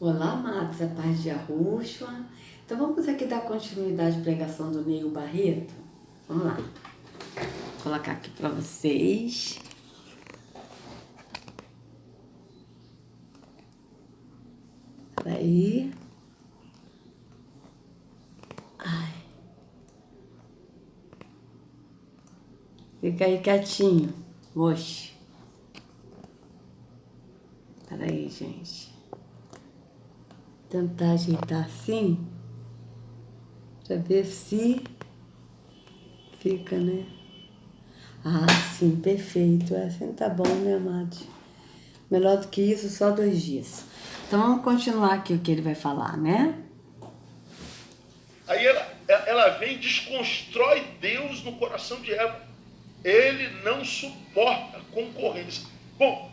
Olá, amados, a paz de Yahushua. Então vamos aqui dar continuidade à pregação do Neil Barreto. Vamos lá. Vou colocar aqui para vocês. Peraí. Ai. Fica aí quietinho. Oxe. Peraí, gente. Tentar ajeitar assim, pra ver se fica, né? Ah, sim, perfeito. Assim tá bom, né, amados? Melhor do que isso, só 2 dias. Então vamos continuar aqui o que ele vai falar, né? Aí ela vem e desconstrói Deus no coração de Eva. Ele não suporta concorrência. Bom,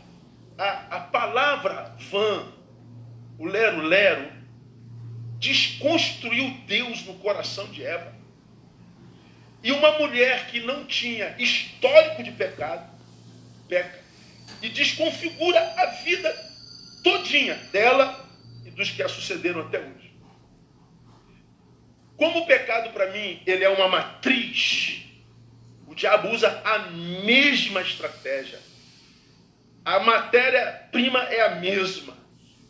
a palavra van, o lero-lero, desconstruiu Deus no coração de Eva. E uma mulher que não tinha histórico de pecado, peca, e desconfigura a vida todinha dela e dos que a sucederam até hoje. Como o pecado, para mim, ele é uma matriz, o diabo usa a mesma estratégia. A matéria-prima é a mesma.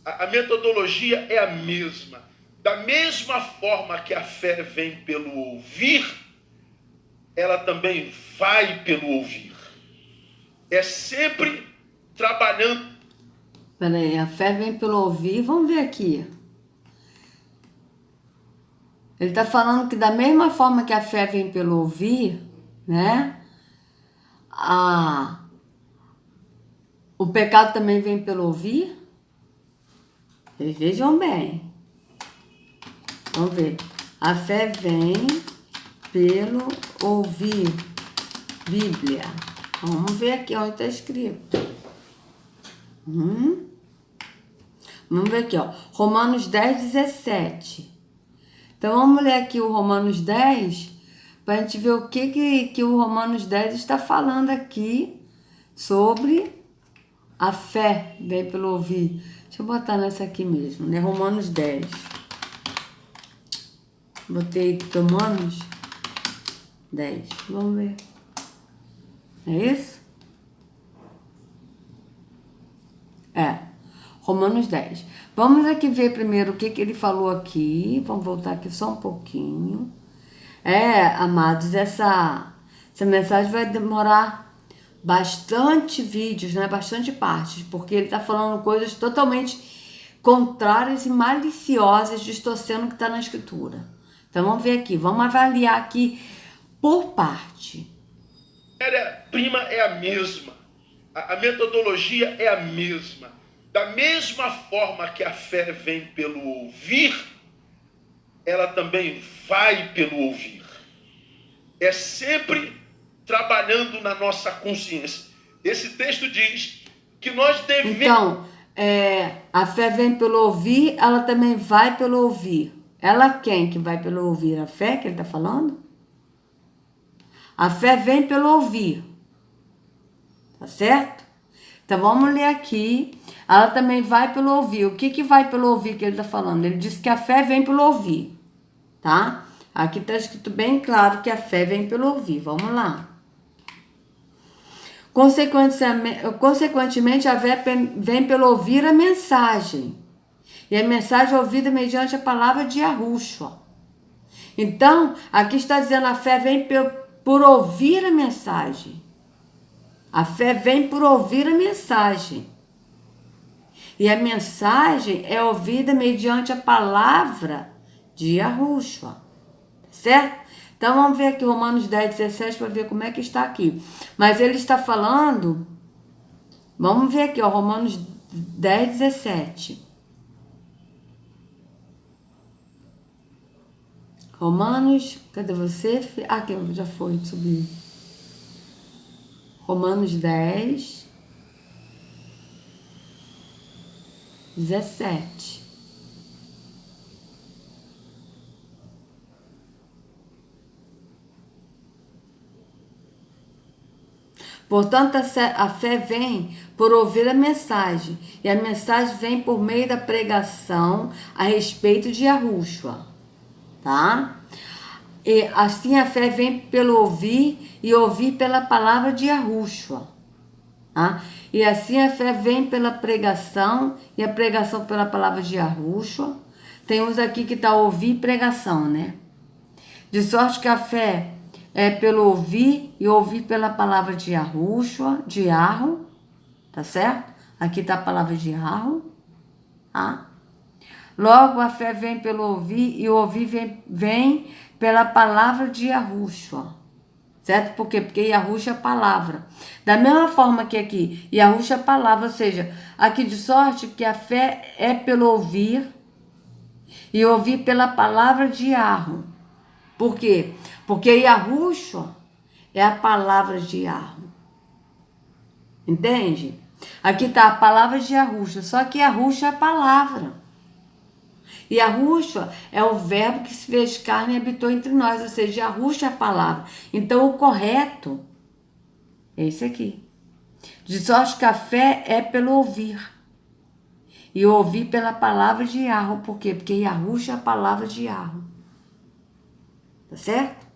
A metodologia é a mesma. Da mesma forma que a fé vem pelo ouvir, ela também vai pelo ouvir. É sempre trabalhando. Peraí, a fé vem pelo ouvir. Vamos ver aqui. Ele tá falando que da mesma forma que a fé vem pelo ouvir, né? O pecado também vem pelo ouvir. Vocês vejam bem. Vamos ver. A fé vem pelo ouvir. Bíblia. Vamos ver aqui onde está escrito. Vamos ver aqui, ó. Romanos 10, 17. Então vamos ler aqui o Romanos 10 para a gente ver o que o Romanos 10 está falando aqui sobre a fé vem pelo ouvir. Deixa eu botar nessa aqui mesmo, né? Romanos 10. Botei Romanos 10. Vamos ver. É isso? É. Romanos 10. Vamos aqui ver primeiro o que ele falou aqui. Vamos voltar aqui só um pouquinho. Amados, essa mensagem vai demorar bastante vídeos, né? Bastante partes, porque ele está falando coisas totalmente contrárias e maliciosas, distorcendo o que está na escritura. Então vamos ver aqui, vamos avaliar aqui por parte. A matéria-prima é a mesma. A metodologia é a mesma. Da mesma forma que a fé vem pelo ouvir, ela também vai pelo ouvir. É sempre trabalhando na nossa consciência. Esse texto diz que nós devemos... Então, a fé vem pelo ouvir, ela também vai pelo ouvir. Ela quem que vai pelo ouvir? A fé que ele está falando? A fé vem pelo ouvir. Tá certo? Então vamos ler aqui. Ela também vai pelo ouvir. O que vai pelo ouvir que ele está falando? Ele diz que a fé vem pelo ouvir. Tá? Aqui está escrito bem claro que a fé vem pelo ouvir. Vamos lá. Consequentemente, a fé vem pelo ouvir a mensagem. E a mensagem é ouvida mediante a palavra de Yahushua. Então, aqui está dizendo a fé vem por ouvir a mensagem. A fé vem por ouvir a mensagem. E a mensagem é ouvida mediante a palavra de Yahushua. Certo? Então vamos ver aqui Romanos 10, 17 para ver como é que está aqui. Mas ele está falando... Vamos ver aqui, ó, Romanos 10, 17. Romanos... Cadê você? Aqui, já foi, subiu. Romanos 10, 17. Portanto, a fé vem por ouvir a mensagem, e a mensagem vem por meio da pregação a respeito de Yahushua, tá? E assim a fé vem pelo ouvir e ouvir pela palavra de Yahushua, tá? E assim a fé vem pela pregação e a pregação pela palavra de Yahushua. Tem uns aqui que tá ouvir e pregação, né? De sorte que a fé é pelo ouvir e ouvir pela palavra de Yahushua, de Yarro, tá certo? Aqui tá a palavra de Yarro, tá? Logo, a fé vem pelo ouvir e ouvir vem pela palavra de Yahushua, certo? Por quê? Porque Yahushua é palavra. Da mesma forma que aqui, Yahushua é palavra, ou seja, aqui de sorte que a fé é pelo ouvir e ouvir pela palavra de Yarro. Por quê? Porque Yahushua é a palavra de Yarro. Entende? Aqui está a palavra de Yahushua, só que Yahushua é a palavra. E Yahushua é o verbo que se fez carne e habitou entre nós, ou seja, Yahushua é a palavra. Então o correto é esse aqui. De sorte que a fé é pelo ouvir. E ouvir pela palavra de Yarro. Por quê? Porque Yahushua é a palavra de Yarro. Tá certo?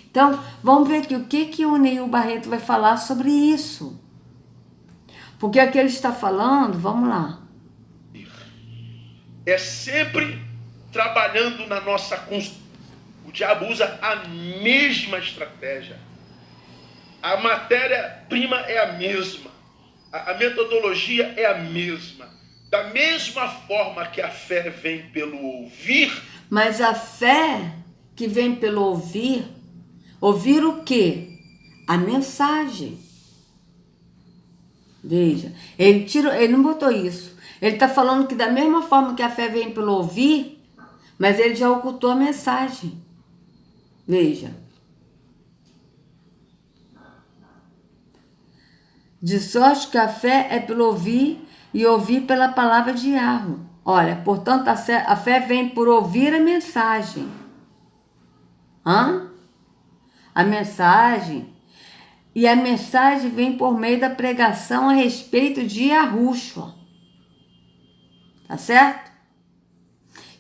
Então, vamos ver aqui o que o Neil Barreto vai falar sobre isso. Porque aqui ele está falando, vamos lá. É sempre trabalhando na nossa construção. O diabo usa a mesma estratégia. A matéria-prima é a mesma. A metodologia é a mesma. Da mesma forma que a fé vem pelo ouvir. Mas a fé que vem pelo ouvir, ouvir o quê? A mensagem. Veja, ele não botou isso. Ele está falando que da mesma forma que a fé vem pelo ouvir, mas ele já ocultou a mensagem. Veja. De sorte que a fé é pelo ouvir e ouvir pela palavra de Yarro. Olha, portanto, a fé vem por ouvir a mensagem. A mensagem. E a mensagem vem por meio da pregação a respeito de Yahushua. Tá certo?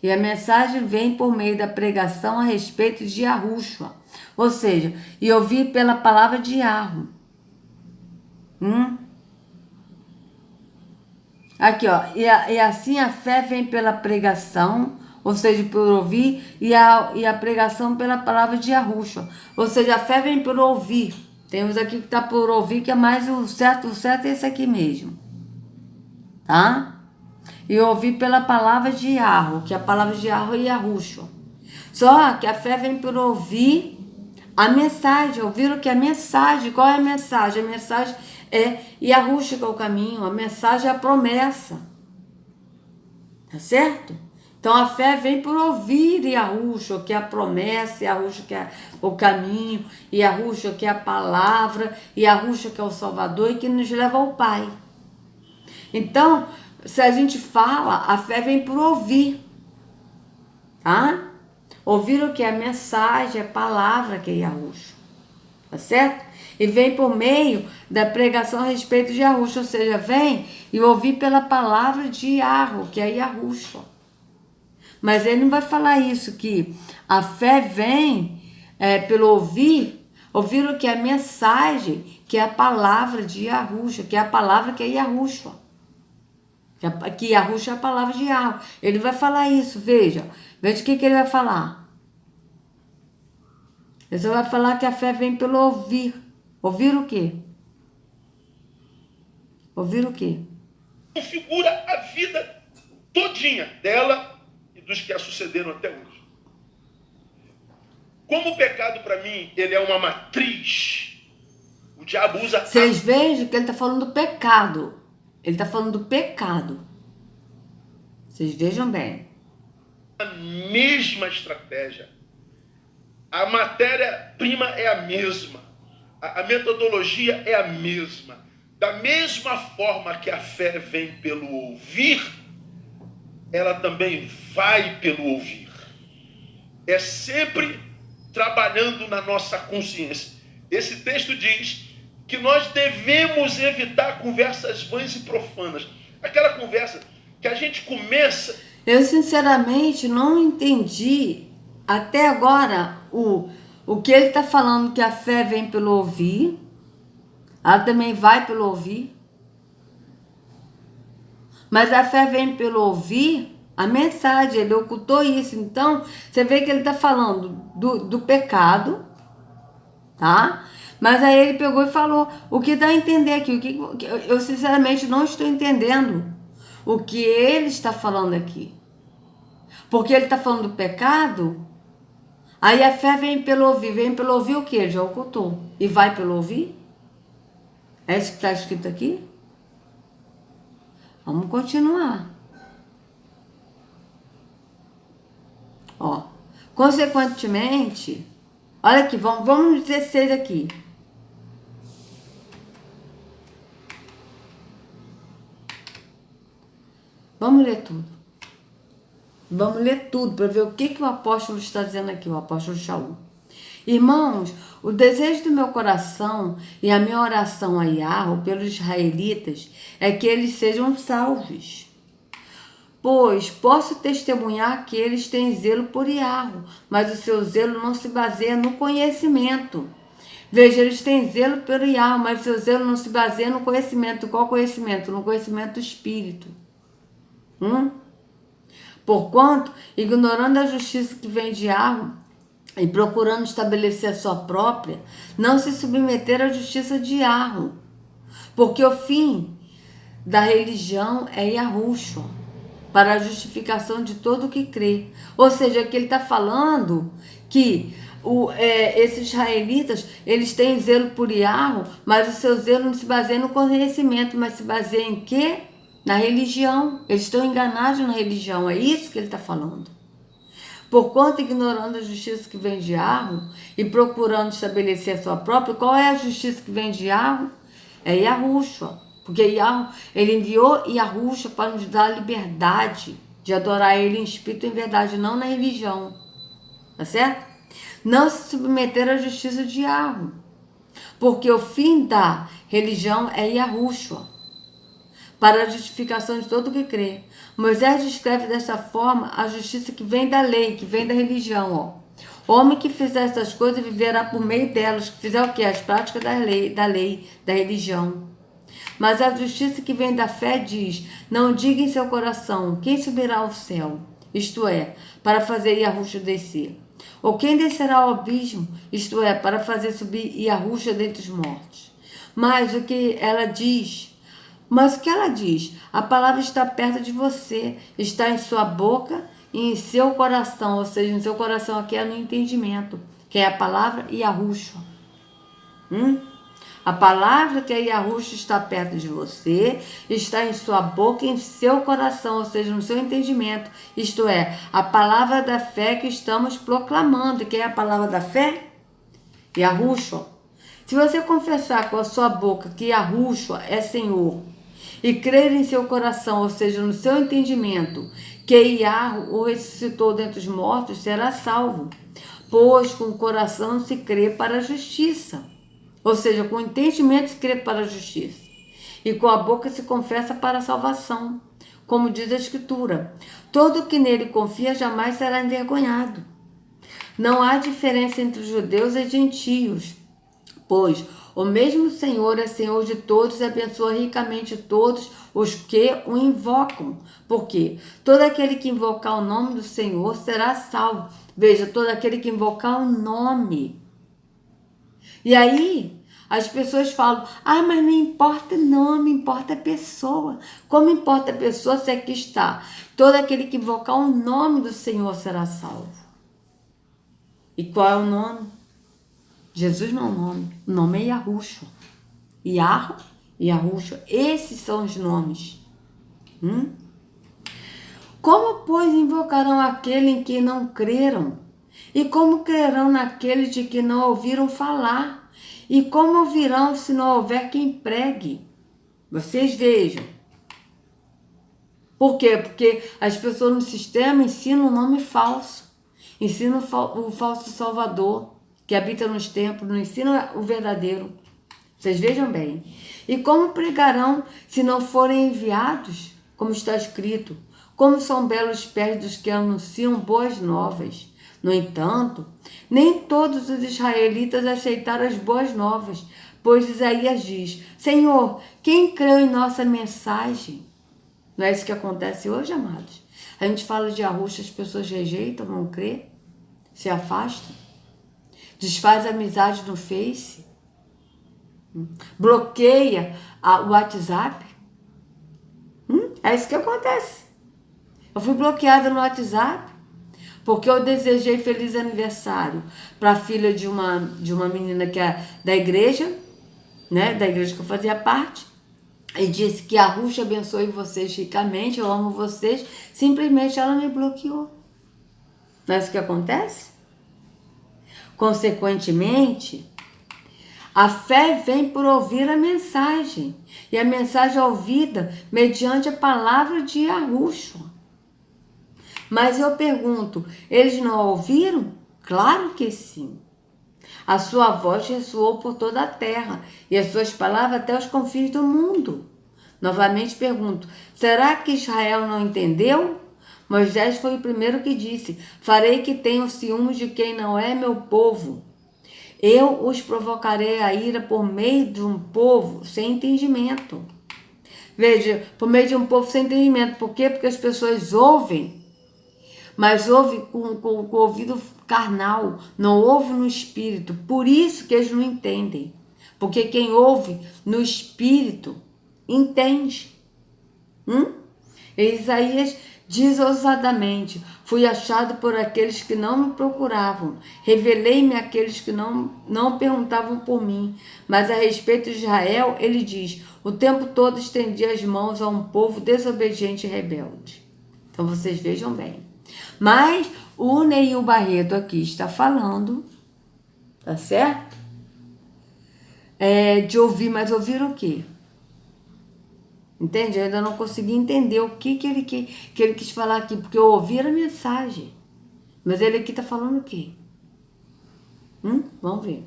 E a mensagem vem por meio da pregação a respeito de Yahushua. Ou seja, e ouvir pela palavra de Yarro. Aqui, ó. E assim a fé vem pela pregação, ou seja, por ouvir, e a pregação pela palavra de Yahushua. Ou seja, a fé vem por ouvir. Temos aqui que está por ouvir, que é mais o certo é esse aqui mesmo. Tá? E ouvir pela palavra de Yarro, que a palavra de Yarro é Yahushua. Só que a fé vem por ouvir a mensagem. Ouvir o que é a mensagem? Qual é a mensagem? A mensagem é Yahushua que é o caminho. A mensagem é a promessa. Tá certo? Então a fé vem por ouvir Yahushua, que é a promessa, Yahushua que é o caminho, Yahushua que é a palavra, Yahushua que é o Salvador e que nos leva ao Pai. Então, se a gente fala, a fé vem por ouvir, tá? Ouvir o que é a mensagem, a palavra que é Yahushua, tá certo? E vem por meio da pregação a respeito de Yahushua, ou seja, vem e ouvir pela palavra de Yarro, que é Yahushua. Mas ele não vai falar isso, que a fé vem pelo ouvir o que é a mensagem, que é a palavra de Yahushua, que é a palavra que é Yahushua. Que Yahushua é a palavra de Yarro. Ele vai falar isso, veja o que ele vai falar. Ele vai falar que a fé vem pelo ouvir. Ouvir o quê? Ouvir o quê? Configura a vida todinha dela e dos que a sucederam até hoje. Como o pecado, para mim, ele é uma matriz, o diabo usa... Vocês vejam que ele está falando do pecado. Ele está falando do pecado. Vocês vejam bem. A mesma estratégia. A matéria-prima é a mesma. A metodologia é a mesma. Da mesma forma que a fé vem pelo ouvir, ela também vai pelo ouvir. É sempre trabalhando na nossa consciência. Esse texto diz que nós devemos evitar conversas vãs e profanas. Aquela conversa que a gente começa... Eu, sinceramente, não entendi até agora o que ele está falando, que a fé vem pelo ouvir. Ela também vai pelo ouvir. Mas a fé vem pelo ouvir a mensagem, ele ocultou isso. Então, você vê que ele está falando do pecado, tá? Mas aí ele pegou e falou o que dá a entender aqui. Eu sinceramente não estou entendendo o que ele está falando aqui. Porque ele está falando do pecado, aí a fé vem pelo ouvir. Vem pelo ouvir o que? Ele já ocultou. E vai pelo ouvir? É isso que está escrito aqui? Vamos continuar. Ó, consequentemente, olha aqui, vamos no 16 aqui. Vamos ler tudo. Vamos ler tudo para ver o que o apóstolo está dizendo aqui, o apóstolo Shaul. Irmãos, o desejo do meu coração e a minha oração a Yahweh pelos israelitas é que eles sejam salvos. Pois posso testemunhar que eles têm zelo por Yahweh, mas o seu zelo não se baseia no conhecimento. Veja, eles têm zelo pelo Yahweh, mas o seu zelo não se baseia no conhecimento. Qual conhecimento? No conhecimento do Espírito. Porquanto, ignorando a justiça que vem de Yahweh e procurando estabelecer a sua própria, não se submeter à justiça de Yahweh. Porque o fim da religião é Yahushua, para a justificação de todo o que crê. Ou seja, que ele está falando que esses israelitas, eles têm zelo por Yahweh, mas o seu zelo não se baseia no conhecimento, mas se baseia em quê? Na religião. Eles estão enganados na religião, é isso que ele está falando. Porquanto, ignorando a justiça que vem de Yahweh e procurando estabelecer a sua própria, qual é a justiça que vem de Yahweh? É Yahushua. Porque Yahweh, ele enviou Yahushua para nos dar a liberdade de adorar ele em espírito e em verdade, não na religião. Tá certo? Não se submeter à justiça de Yahweh. Porque o fim da religião é Yahushua, para a justificação de todo o que crê. Moisés descreve dessa forma a justiça que vem da lei, que vem da religião. Ó. O homem que fizer essas coisas viverá por meio delas, que fizer o quê? As práticas da lei, da religião. Mas a justiça que vem da fé diz, não diga em seu coração, quem subirá ao céu? Isto é, para fazer Yahushua descer. Ou quem descerá ao abismo? Isto é, para fazer subir Yahushua dentre os mortos. Mas o que ela diz... Mas o que ela diz? A palavra está perto de você, está em sua boca e em seu coração, ou seja, em seu coração aqui é no entendimento, que é a palavra Yahushua. A palavra que é Yahushua está perto de você, está em sua boca e em seu coração, ou seja, no seu entendimento. Isto é, a palavra da fé que estamos proclamando, que é a palavra da fé, Yahushua. Se você confessar com a sua boca que Yahushua é Senhor, e crer em seu coração, ou seja, no seu entendimento, que Yahweh o ressuscitou dentre os mortos, será salvo. Pois com o coração se crê para a justiça. Ou seja, com o entendimento se crê para a justiça. E com a boca se confessa para a salvação. Como diz a Escritura, todo que nele confia jamais será envergonhado. Não há diferença entre os judeus e gentios, pois o mesmo Senhor é Senhor de todos e abençoa ricamente todos os que o invocam. Porque todo aquele que invocar o nome do Senhor será salvo. Veja, todo aquele que invocar o nome. E aí, as pessoas falam, mas não importa nome, importa a pessoa. Como importa a pessoa se aqui está? Todo aquele que invocar o nome do Senhor será salvo. E qual é o nome? Jesus não é o nome. O nome é Yahushua. Yahweh e Yahushua. Esses são os nomes. Como, pois, invocarão aquele em que não creram? E como crerão naquele de que não ouviram falar? E como ouvirão se não houver quem pregue? Vocês vejam. Por quê? Porque as pessoas no sistema ensinam um nome falso. Ensinam o falso salvador, que habita nos templos, não ensina o verdadeiro. Vocês vejam bem. E como pregarão se não forem enviados? Como está escrito, como são belos pés dos que anunciam boas novas. No entanto, nem todos os israelitas aceitaram as boas novas, pois Isaías diz, Senhor, quem creu em nossa mensagem? Não é isso que acontece hoje, amados? A gente fala de arrocha, as pessoas rejeitam, não crê, se afastam, desfaz amizade no Face, bloqueia o WhatsApp. É isso que acontece. Eu fui bloqueada no WhatsApp porque eu desejei feliz aniversário para a filha de uma menina que é da igreja, né? Da igreja que eu fazia parte. E disse que a Ruxa abençoe vocês ricamente, eu amo vocês. Simplesmente ela me bloqueou. Não é isso que acontece? Consequentemente, a fé vem por ouvir a mensagem. E a mensagem é ouvida mediante a palavra de Yahushua. Mas eu pergunto, eles não ouviram? Claro que sim. A sua voz ressoou por toda a terra e as suas palavras até os confins do mundo. Novamente pergunto, será que Israel não entendeu? Moisés foi o primeiro que disse, farei que tenham ciúmes de quem não é meu povo. Eu os provocarei a ira por meio de um povo sem entendimento. Veja, por meio de um povo sem entendimento. Por quê? Porque as pessoas ouvem, mas ouve com o ouvido carnal, não ouve no espírito. Por isso que eles não entendem. Porque quem ouve no espírito, entende. Isaías diz ousadamente, fui achado por aqueles que não me procuravam, revelei-me àqueles que não perguntavam por mim. Mas a respeito de Israel, ele diz, o tempo todo estendi as mãos a um povo desobediente e rebelde. Então vocês vejam bem. Mas o Neil Barreto aqui está falando, tá certo? De ouvir, mas ouvir o quê? Entende? Eu ainda não consegui entender o que ele quis falar aqui, porque eu ouvi a mensagem. Mas ele aqui está falando o quê? Vamos ver.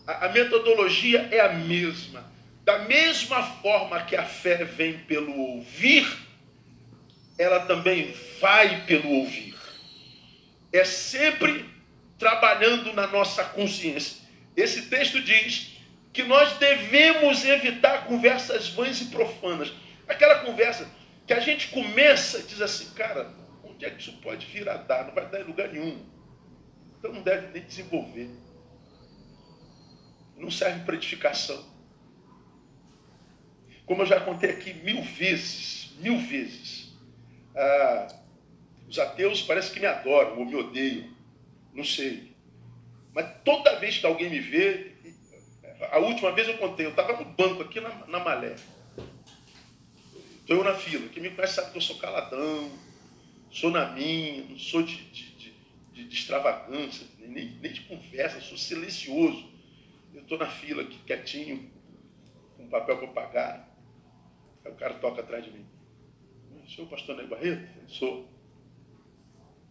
A metodologia é a mesma. Da mesma forma que a fé vem pelo ouvir, ela também vai pelo ouvir. É sempre trabalhando na nossa consciência. Esse texto diz que nós devemos evitar conversas vãs e profanas. Aquela conversa que a gente começa e diz assim, cara, onde é que isso pode vir a dar? Não vai dar em lugar nenhum. Então não deve nem desenvolver. Não serve para edificação. Como eu já contei aqui 1000 vezes. Os ateus parecem que me adoram ou me odeiam. Não sei. Mas toda vez que alguém me vê, a última vez eu contei, eu estava no banco aqui na Malé. Estou eu na fila. Quem me conhece sabe que eu sou caladão, sou na minha, não sou de extravagância, nem de conversa, sou silencioso. Eu estou na fila aqui, quietinho, com papel para pagar. Aí o cara toca atrás de mim. O senhor pastor Neil Barreto? Eu sou.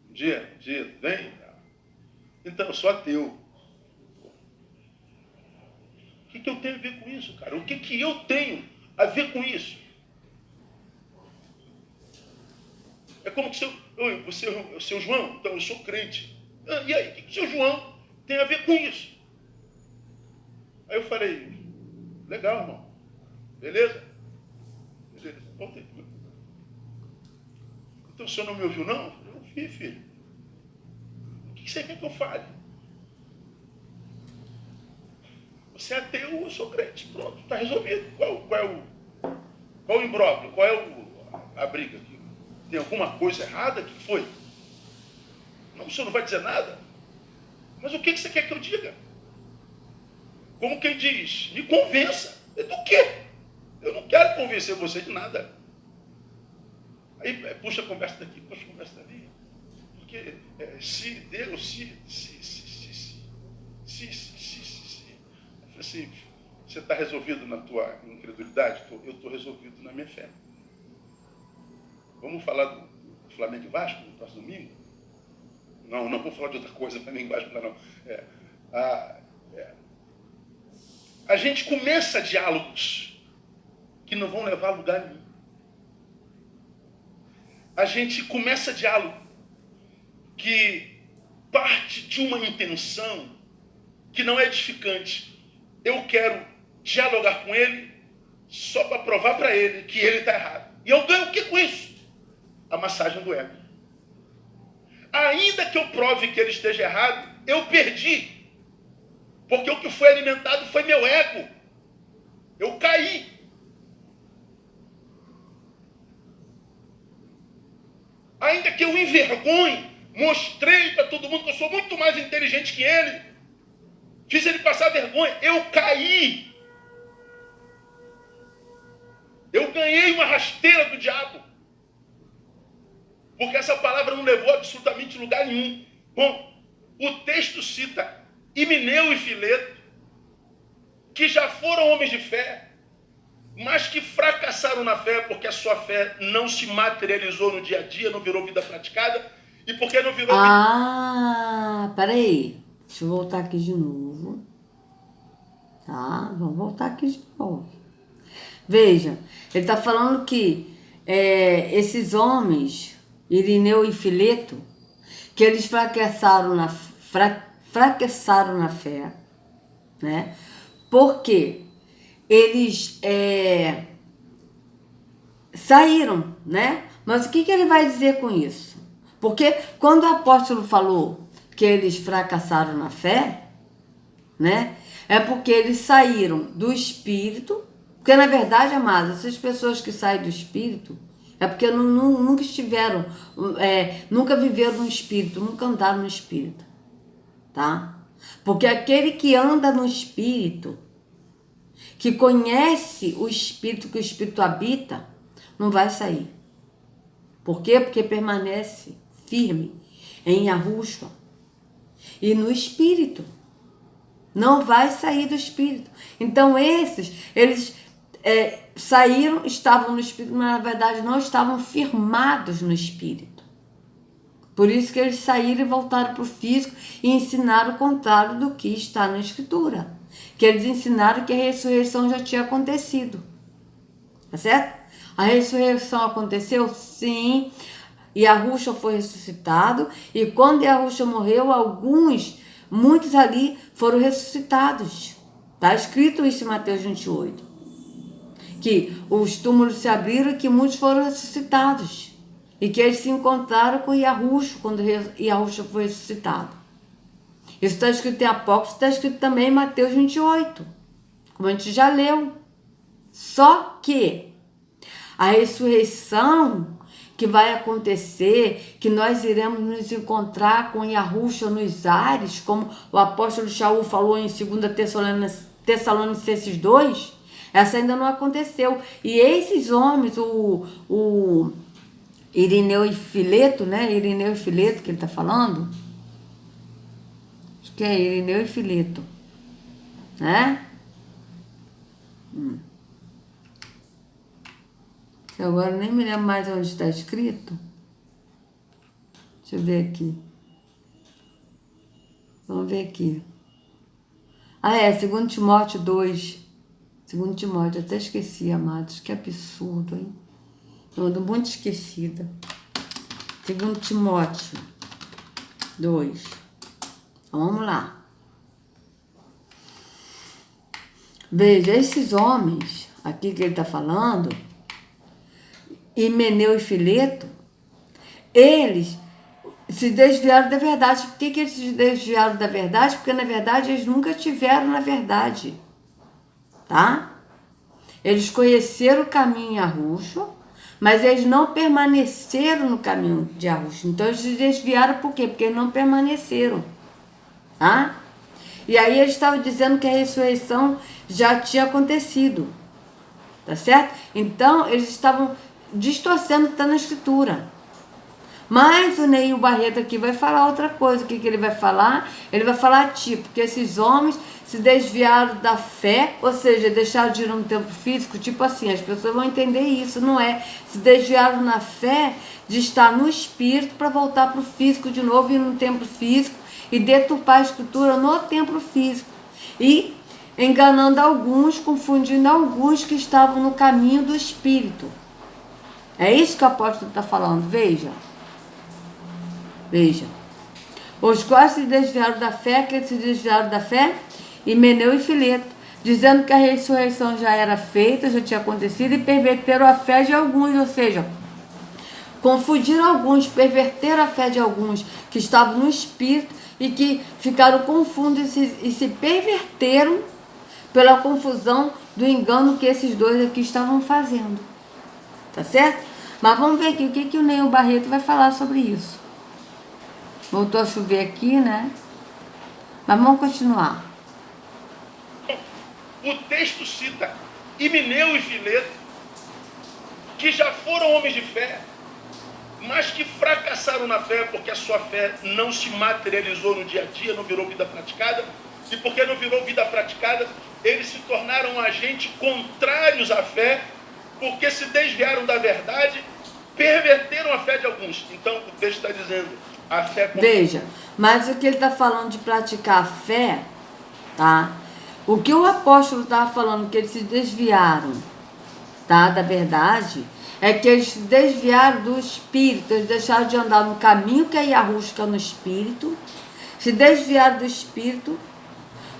Um dia, vem. Então, eu sou ateu. O que eu tenho a ver com isso, cara? O que eu tenho a ver com isso? É como que você é o seu João? Então, eu sou crente. E aí, o que o seu João tem a ver com isso? Aí eu falei, legal, irmão. Beleza? Beleza. Então o senhor não me ouviu, não? Eu ouvi, filho. O que você quer que eu fale? Você é ateu, eu sou crente. Pronto, está resolvido. Qual o imbróglio? Qual é a briga aqui? Tem alguma coisa errada? O que foi? Não, o senhor não vai dizer nada? Mas o que você quer que eu diga? Como quem diz, me convença. Do quê? Eu não quero convencer você de nada. Aí puxa a conversa daqui, puxa a conversa dali. Porque se Deus, eu falei assim, você está resolvido na tua incredulidade? Eu estou resolvido na minha fé. Vamos falar do Flamengo e Vasco no próximo domingo? Não vou falar de outra coisa, Flamengo e Vasco, não. a gente começa diálogos que não vão levar a lugar nenhum. A gente começa diálogo que parte de uma intenção que não é edificante. Eu quero dialogar com ele só para provar para ele que ele está errado. E eu ganho o que com isso? A massagem do ego. Ainda que eu prove que ele esteja errado, eu perdi. Porque o que foi alimentado foi meu ego. Eu caí. Ainda que eu envergonhe, mostrei para todo mundo que eu sou muito mais inteligente que ele, fiz ele passar vergonha, eu caí. Eu ganhei uma rasteira do diabo. Porque essa palavra não levou absolutamente lugar nenhum. Bom, o texto cita Himeneu e Fileto, que já foram homens de fé, mas que fracassaram na fé porque a sua fé não se materializou no dia a dia, não virou vida praticada. E porque não virou vida... Peraí. Deixa eu voltar aqui de novo. Tá? Vamos voltar aqui de novo. Veja, ele está falando que esses homens, Himeneu e Fileto, que eles fracassaram na fé, né? Porque eles saíram, né? Mas o que ele vai dizer com isso? Porque quando o apóstolo falou que eles fracassaram na fé, né? É porque eles saíram do Espírito. Porque, na verdade, amados, essas pessoas que saem do Espírito é porque nunca estiveram, nunca viveram no Espírito, nunca andaram no Espírito, tá? Porque aquele que anda no Espírito, que conhece o Espírito, que o Espírito habita, não vai sair. Por quê? Porque permanece firme em Yahushua e no Espírito. Não vai sair do Espírito. Então eles saíram, estavam no Espírito, mas na verdade não estavam firmados no Espírito. Por isso que eles saíram e voltaram para o físico e ensinaram o contrário do que está na Escritura. Que eles ensinaram que a ressurreição já tinha acontecido. Tá certo? A ressurreição aconteceu? Sim. E Yahushua foi ressuscitado. E quando Yahushua morreu, muitos ali foram ressuscitados. Está escrito isso em Mateus 28. Que os túmulos se abriram e que muitos foram ressuscitados. E que eles se encontraram com Yahushua quando Yahushua foi ressuscitado. Isso está escrito em Apócrifo, está escrito também em Mateus 28. Como a gente já leu. Só que a ressurreição que vai acontecer, que nós iremos nos encontrar com Yahushua nos ares, como o apóstolo Shaul falou em 2 Tessalonicenses 2, essa ainda não aconteceu. E esses homens, o Himeneu e Fileto, né? Himeneu e Fileto que ele está falando, acho que é Himeneu e Fileto, né? Eu agora nem me lembro mais onde está escrito. Deixa eu ver aqui. Vamos ver aqui. 2 Timóteo 2. 2 Timóteo, até esqueci, amados. Que absurdo, hein? Eu ando muito esquecida. 2 Timóteo 2. Então, vamos lá. Veja, esses homens aqui que ele está falando, Himeneu e Fileto, eles se desviaram da verdade. Por que eles se desviaram da verdade? Porque, na verdade, eles nunca tiveram na verdade. Tá? Eles conheceram o caminho em Yahushua, mas eles não permaneceram no caminho de Yahushua. Então, eles se desviaram por quê? Porque eles não permaneceram. Tá? E aí, eles estavam dizendo que a ressurreição já tinha acontecido. Tá certo? Então, eles estavam distorcendo o que está na Escritura. Mas o Neil Barreto aqui vai falar outra coisa. O que ele vai falar? Ele vai falar tipo, que esses homens se desviaram da fé, ou seja, deixaram de ir no tempo físico, tipo assim, as pessoas vão entender isso, não é? Se desviaram na fé de estar no espírito para voltar para o físico de novo, ir no templo físico e deturpar a Escritura no templo físico. E enganando alguns, confundindo alguns que estavam no caminho do Espírito. É isso que o apóstolo está falando, veja. Veja. Os quais se desviaram da fé, que se desviaram da fé, Himeneu e Fileto, dizendo que a ressurreição já era feita, já tinha acontecido, e perverteram a fé de alguns, ou seja, confundiram alguns, perverteram a fé de alguns que estavam no Espírito e que ficaram confundidos e se perverteram pela confusão do engano que esses dois aqui estavam fazendo. Tá certo? Mas vamos ver aqui o que o Neil Barreto vai falar sobre isso. Voltou a chover aqui, né? Mas vamos continuar. O texto cita Himeneu e Fileto, que já foram homens de fé, mas que fracassaram na fé porque a sua fé não se materializou no dia a dia, não virou vida praticada. E porque não virou vida praticada, eles se tornaram agentes contrários à fé, porque se desviaram da verdade, perverteram a fé de alguns. Então o texto está dizendo, a fé... Veja, mas o que ele está falando de praticar a fé, tá? O que o apóstolo estava falando, que eles se desviaram, tá, da verdade, é que eles se desviaram do Espírito, eles deixaram de andar no caminho que é Yahushua no Espírito, se desviaram do Espírito,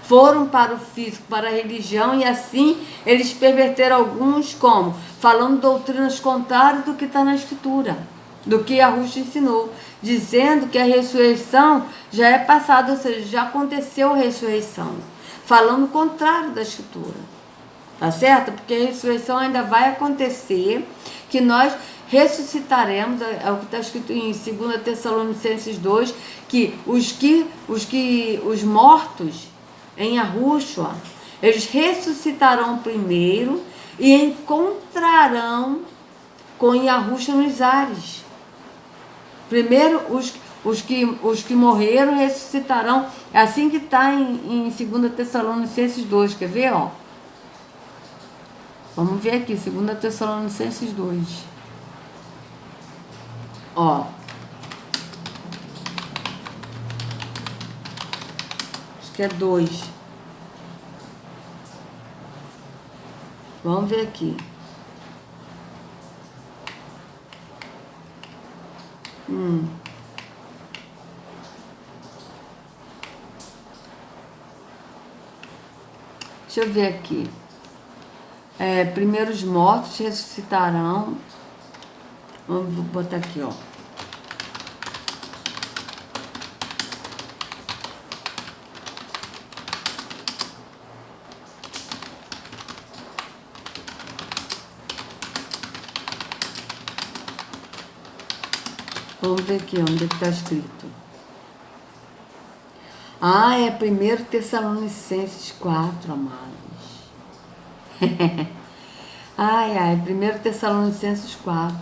foram para o físico, para a religião, e assim eles perverteram alguns como? Falando doutrinas contrárias do que está na Escritura, do que Yahushua ensinou, dizendo que a ressurreição já é passada, ou seja, já aconteceu a ressurreição, falando o contrário da Escritura. Tá certo? Porque a ressurreição ainda vai acontecer, que nós ressuscitaremos, é o que está escrito em 2 Tessalonicenses 2, que os mortos em Yahushua, eles ressuscitarão primeiro e encontrarão com Yahushua nos ares. Primeiro, os que morreram ressuscitarão. É assim que está em 2 Tessalonicenses 2, quer ver, ó? Vamos ver aqui, 2 Tessalonicenses 2. Ó. Acho que é 2. Vamos ver aqui. Deixa eu ver aqui. Primeiro os mortos ressuscitarão. Vamos botar aqui, ó. Vamos ver aqui onde está escrito. É 1 Tessalonicenses 4, amados. 1 Tessalonicenses 4.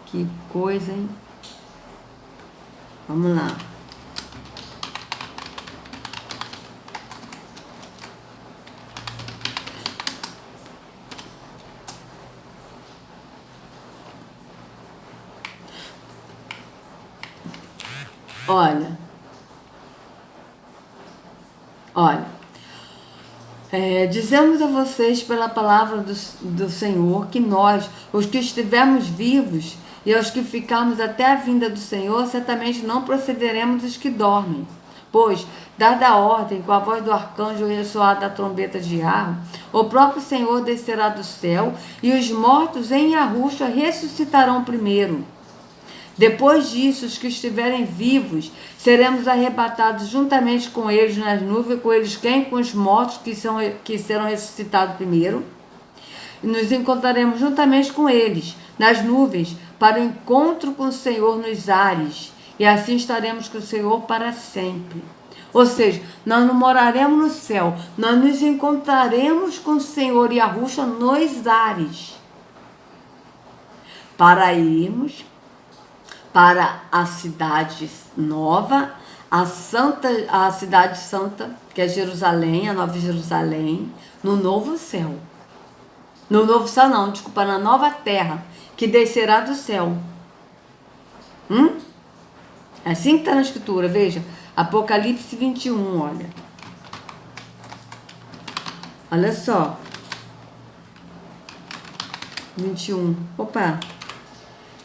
Que coisa, hein? Vamos lá. Olha, dizemos a vocês pela palavra do Senhor que nós, os que estivermos vivos e os que ficarmos até a vinda do Senhor, certamente não procederemos os que dormem. Pois, dada a ordem, com a voz do arcanjo e ressoar da trombeta de arco, o próprio Senhor descerá do céu e os mortos em Yahushua ressuscitarão primeiro. Depois disso, os que estiverem vivos, seremos arrebatados juntamente com eles nas nuvens, com eles quem? Com os mortos que serão ressuscitados primeiro. E nos encontraremos juntamente com eles nas nuvens, para o encontro com o Senhor nos ares. E assim estaremos com o Senhor para sempre. Ou seja, nós não moraremos no céu, nós nos encontraremos com o Senhor Yahushua nos ares. Para irmos para a cidade nova, a cidade santa, que é Jerusalém, a Nova Jerusalém, no novo céu. No novo céu não, desculpa, na nova terra, que descerá do céu. É assim que está na escritura, veja, Apocalipse 21, olha. Olha só. 21. Opa.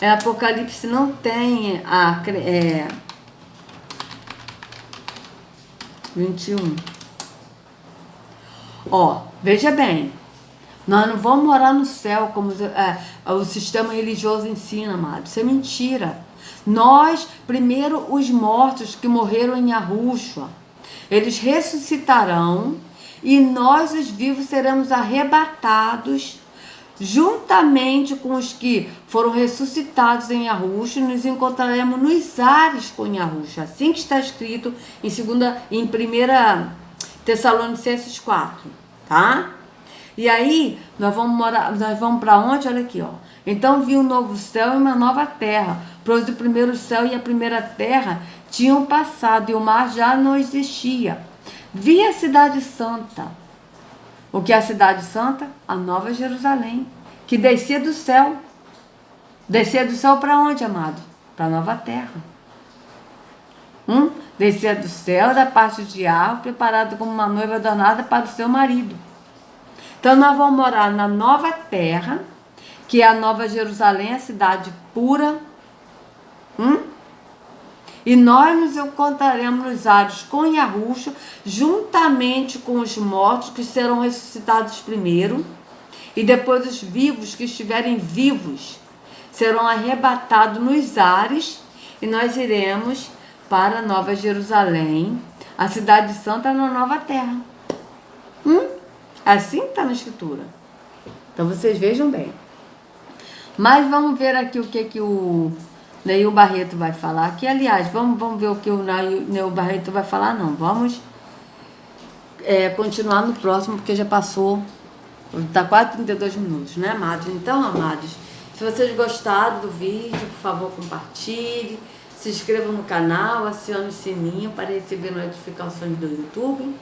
Apocalipse não tem 21. Ó, veja bem. Nós não vamos morar no céu como o sistema religioso ensina, amado. Isso é mentira. Nós, primeiro, os mortos que morreram em Yahushua, eles ressuscitarão e nós, os vivos, seremos arrebatados juntamente com os que foram ressuscitados em Yahushua, nos encontraremos nos ares com Yahushua. Assim que está escrito em 1 Tessalonicenses 4, tá? E aí, nós vamos para onde? Olha aqui, ó. Então vi um novo céu e uma nova terra, pois o primeiro céu e a primeira terra tinham passado e o mar já não existia. Vi a cidade santa. O que é a cidade santa? A Nova Jerusalém, que descia do céu. Descia do céu para onde, amado? Para a nova terra. Descia do céu da parte de Yahweh, preparado como uma noiva adornada para o seu marido. Então nós vamos morar na nova terra, que é a Nova Jerusalém, a cidade pura. E nós nos encontraremos nos ares com Yahushua, juntamente com os mortos que serão ressuscitados primeiro, e depois os vivos que estiverem vivos serão arrebatados nos ares, e nós iremos para a Nova Jerusalém, a cidade santa na nova terra. Assim está na escritura. Então vocês vejam bem. Mas vamos ver aqui o que o Neil Barreto vai falar aqui. Aliás, vamos ver o que o Neil Barreto vai falar, não. Vamos continuar no próximo, porque já passou, está quase 32 minutos, né, amados? Então, amados, se vocês gostaram do vídeo, por favor, compartilhe, se inscrevam no canal, acione o sininho para receber notificações do YouTube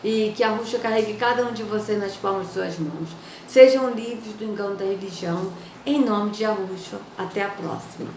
e que a Yahushua carregue cada um de vocês nas palmas de suas mãos. Sejam livres do engano da religião, em nome de Yahushua. Até a próxima.